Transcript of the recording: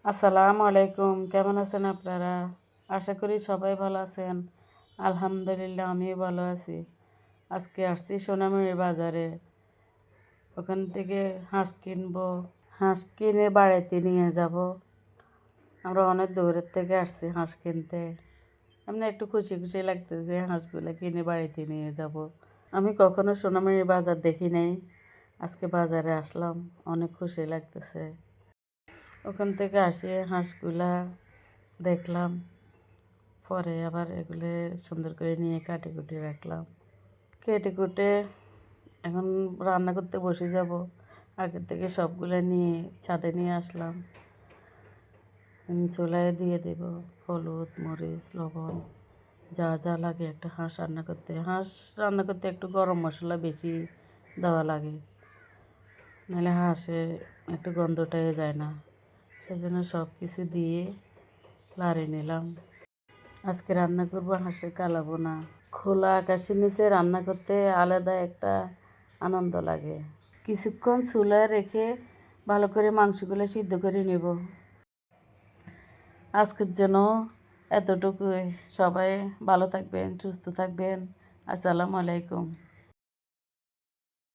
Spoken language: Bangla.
আসসালামু আলাইকুম, কেমন আছেন আপনারা? আশা করি সবাই ভালো আছেন। আলহামদুলিল্লাহ আমিও ভালো আছি। আজকে আসছি সোনামুড়ি বাজারে। ওখান থেকে হাঁস কিনবো। হাঁস কিনে বাড়িতে নিয়ে যাব। আমরা অনেক দূরের থেকে আসছি হাঁস কিনতে। এমনি একটু খুশি খুশি লাগতেছে, হাঁসগুলো কিনে বাড়িতে নিয়ে যাব। আমি কখনো সোনামুড়ি বাজার দেখি নাই, আজকে বাজারে আসলাম, অনেক খুশি লাগতেছে। ওখান থেকে আসে হাঁসগুলা দেখলাম, পরে আবার এগুলো সুন্দর করে নিয়ে কাটে কুটে রাখলাম। কেটে কুটে এখন রান্না করতে বসে যাব। আগের থেকে সবগুলো নিয়ে ছাদে নিয়ে আসলাম। চুলায় দিয়ে দেব হলুদ, মরিচ, লবণ, যা যা লাগে একটা হাঁস রান্না করতে। হাঁস রান্না করতে একটু গরম মশলা বেশি দেওয়া লাগে, নাহলে হাঁসে একটু গন্ধটাই যায় না। সেজন্য সব কিছু দিয়ে লাড়ে নিলাম। আজকে রান্না করব হাঁসের কালাভুনা। খোলা আকাশের নিচে রান্না করতে আলাদা একটা আনন্দ লাগে। কিছুক্ষণ চুলায় রেখে ভালো করে মাংসগুলো সিদ্ধ করে নেব। আজকের জন্য এতটুকুই। সবাই ভালো থাকবেন, সুস্থ থাকবেন। আসসালামু আলাইকুম।